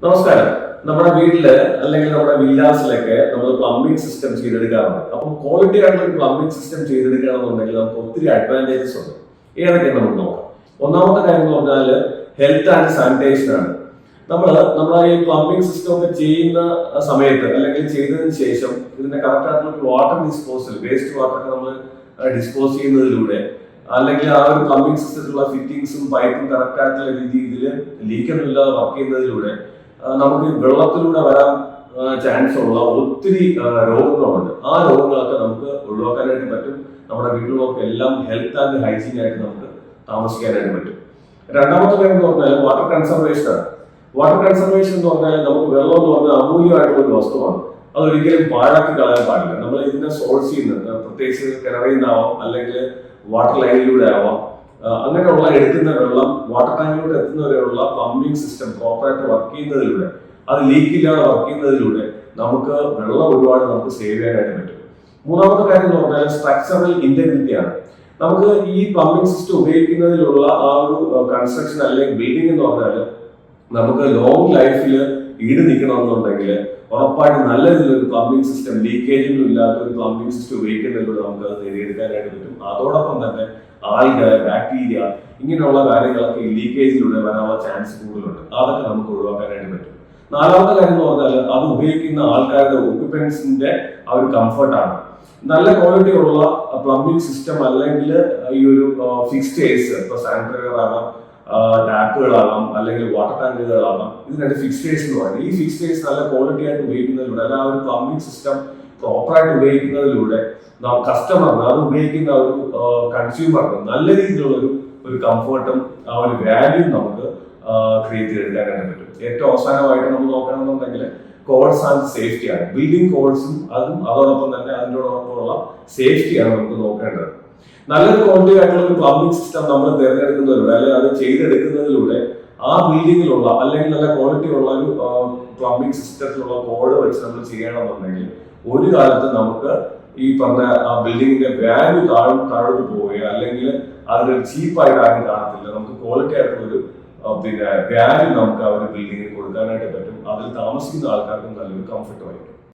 നമസ്കാരം. നമ്മുടെ വീട്ടില് അല്ലെങ്കിൽ നമ്മുടെ വില്ലാസിലൊക്കെ നമ്മൾ പ്ലംബിംഗ് സിസ്റ്റം ചെയ്തെടുക്കാറുണ്ട്. അപ്പോൾ ക്വാളിറ്റി ആയിട്ടുള്ള ഒരു പ്ലംബിംഗ് സിസ്റ്റം ചെയ്തെടുക്കുകയാണെന്നുണ്ടെങ്കിൽ നമുക്ക് ഒത്തിരി അഡ്വാൻറ്റേജസ് ഉണ്ട്. ഏതൊക്കെ നമുക്ക് നോക്കാം. ഒന്നാമത്തെ കാര്യം എന്ന് പറഞ്ഞാൽ ഹെൽത്ത് ആൻഡ് സാനിറ്റേഷൻ ആണ്. നമ്മുടെ ഈ പ്ലംബിംഗ് സിസ്റ്റം ഒക്കെ ചെയ്യുന്ന സമയത്ത് അല്ലെങ്കിൽ ചെയ്തതിന് ശേഷം ഇതിന്റെ കറക്റ്റ് ആയിട്ടുള്ള വാട്ടർ ഡിസ്പോസൽ, വേസ്റ്റ് വാട്ടർ ഒക്കെ നമ്മൾ ഡിസ്പോസ് ചെയ്യുന്നതിലൂടെ അല്ലെങ്കിൽ ആ ഒരു പ്ലംബിംഗ് സിസ്റ്റത്തിലുള്ള ഫിറ്റിംഗ്സും പൈപ്പും കറക്റ്റ് ആയിട്ടുള്ള രീതിയിൽ ലീക്കൊന്നും ഇല്ലാതെ വർക്ക് ചെയ്യുന്നതിലൂടെ നമുക്ക് വെള്ളത്തിലൂടെ വരാൻ ചാൻസ് ഉള്ള ഒത്തിരി രോഗങ്ങളുണ്ട്. ആ രോഗങ്ങളൊക്കെ നമുക്ക് ഒഴിവാക്കാനായിട്ട് പറ്റും. നമ്മുടെ വീട്ടിലുള്ളവർക്ക് എല്ലാം ഹെൽത്ത് ആൻഡ് ഹൈജീൻ ആയിട്ട് നമുക്ക് താമസിക്കാനായിട്ട് പറ്റും. രണ്ടാമത്തെ കാര്യം എന്ന് പറഞ്ഞാൽ വാട്ടർ കൺസർവേഷൻ ആണ്. വാട്ടർ കൺസർവേഷൻ എന്ന് പറഞ്ഞാൽ നമുക്ക് വെള്ളം എന്ന് പറഞ്ഞാൽ അമൂല്യമായിട്ടുള്ള ഒരു വസ്തുവാണ്. അതൊരിക്കലും പാഴാക്കി കളയാൻ പാടില്ല. നമ്മൾ ഇതിന്റെ സോഴ്സ് ചെയ്യുന്നത് പ്രത്യേകിച്ച് കിണറിൽ നിന്നാവാം അല്ലെങ്കിൽ വാട്ടർ ലൈനിലൂടെ ആവാം. അങ്ങനെയുള്ള എടുക്കുന്ന വെള്ളം വാട്ടർ ടാങ്കിലൂടെ എത്തുന്നവരെയുള്ള പ്ലംബിംഗ് സിസ്റ്റം പ്രോപ്പറായിട്ട് വർക്ക് ചെയ്യുന്നതിലൂടെ, അത് ലീക്ക് ഇല്ലാതെ വർക്ക് ചെയ്യുന്നതിലൂടെ നമുക്ക് വെള്ളം ഒരുപാട് നമുക്ക് സേവ് ചെയ്യാനായിട്ട് പറ്റും. മൂന്നാമത്തെ കാര്യം എന്ന് പറഞ്ഞാൽ സ്ട്രക്ചറൽ ഇന്റഗ്രിറ്റി ആണ്. നമുക്ക് ഈ പ്ലംബിംഗ് സിസ്റ്റം ഉപയോഗിക്കുന്നതിലുള്ള ആ ഒരു കൺസ്ട്രക്ഷൻ അല്ലെങ്കിൽ ബിൽഡിംഗ് എന്ന് പറഞ്ഞാൽ നമുക്ക് ലോങ് ലൈഫിൽ ഈട് നിൽക്കണമെന്നുണ്ടെങ്കിൽ ഉറപ്പായിട്ട് നല്ല രീതിയിലൊരു പ്ലംബിംഗ് സിസ്റ്റം, ലീക്കേജൊന്നും ഇല്ലാത്ത ഒരു പ്ലംബിംഗ് സിസ്റ്റം ഉപയോഗിക്കുന്നതിലൂടെ നമുക്ക് അത് നേടിയെടുക്കാനായിട്ട് പറ്റും. അതോടൊപ്പം തന്നെ ആൽഗ, ബാക്ടീരിയ ഇങ്ങനെയുള്ള കാര്യങ്ങളൊക്കെ ഈ ലീക്കേജിലൂടെ വരാനുള്ള ചാൻസ് കൂടുതലുണ്ട്. അതൊക്കെ നമുക്ക് ഒഴിവാക്കാനായിട്ട് പറ്റും. നാലാമത്തെ കാര്യം എന്ന് പറഞ്ഞാൽ അത് ഉപയോഗിക്കുന്ന ആൾക്കാരുടെ ഓക്യുപ്പൻസിന്റെ ആ ഒരു കംഫർട്ടാണ്. നല്ല ക്വാളിറ്റി ഉള്ള പ്ലംബിംഗ് സിസ്റ്റം അല്ലെങ്കിൽ ഈ ഒരു ഫിക്സ്റ്റേഴ്സ്, ഇപ്പൊ സാനിറ്ററി ആകാം, ടാപ്പുകളാകാം അല്ലെങ്കിൽ വാട്ടർ ടാങ്കുകളാകാം, ഇതിനായിട്ട് ഫിക്സ്റ്റേഴ്സ് എന്ന് പറയുന്നത്. ഈ ഫിക്സ്റ്റേഴ്സ് നല്ല ക്വാളിറ്റി ആയിട്ട് ഉപയോഗിക്കുന്നതിലൂടെ അല്ല ആ ഒരു പ്ലംബിംഗ് സിസ്റ്റം പ്രോപ്പറായിട്ട് ഉപയോഗിക്കുന്നതിലൂടെ കസ്റ്റമറിന്, അത് ഉപയോഗിക്കുന്ന ഒരു കൺസ്യൂമറിന് നല്ല രീതിയിലുള്ള ഒരു കംഫർട്ടും ആ ഒരു വാല്യൂ നമുക്ക് ക്രിയേറ്റ് ചെയ്തെടുക്കാനായിട്ട് പറ്റും. ഏറ്റവും അവസാനമായിട്ട് നമ്മൾ നോക്കണമെന്നുണ്ടെങ്കിൽ കോഡ്സ് ആൻഡ് സേഫ്റ്റിയാണ്. ബിൽഡിംഗ് കോഡ്സും അതോടൊപ്പം തന്നെ അതിനോടൊപ്പമുള്ള സേഫ്റ്റിയാണ് നമുക്ക് നോക്കേണ്ടത്. നല്ലൊരു ക്വാളിറ്റി ആയിട്ടുള്ള ഒരു പ്ലംബിംഗ് സിസ്റ്റം നമ്മൾ തിരഞ്ഞെടുക്കുന്നതിലൂടെ അല്ലെങ്കിൽ അത് ചെയ്തെടുക്കുന്നതിലൂടെ ആ ബിൽഡിങ്ങിലുള്ള അല്ലെങ്കിൽ നല്ല ക്വാളിറ്റി ഉള്ള ഒരു പ്ലംബിംഗ് സിസ്റ്റത്തിലുള്ള കോഡ് വെച്ച് നമ്മൾ ചെയ്യണമെന്നുണ്ടെങ്കിൽ ഒരു കാലത്ത് നമുക്ക് ഈ പറഞ്ഞ ആ ബിൽഡിങ്ങിന്റെ വാല്യൂ താഴോട്ട് പോവുകയോ അല്ലെങ്കിൽ അതിനൊരു ചീപ്പായിട്ട് ആരും കാണത്തില്ല. നമുക്ക് ക്വാളിറ്റി ആയിട്ടുള്ള ഒരു വാല്യൂ നമുക്ക് ആ ഒരു ബിൽഡിങ്ങിന് കൊടുക്കാനായിട്ട് പറ്റും. അതിൽ താമസിക്കുന്ന ആൾക്കാർക്കും നല്ലൊരു കംഫർട്ട് ആയിരിക്കും.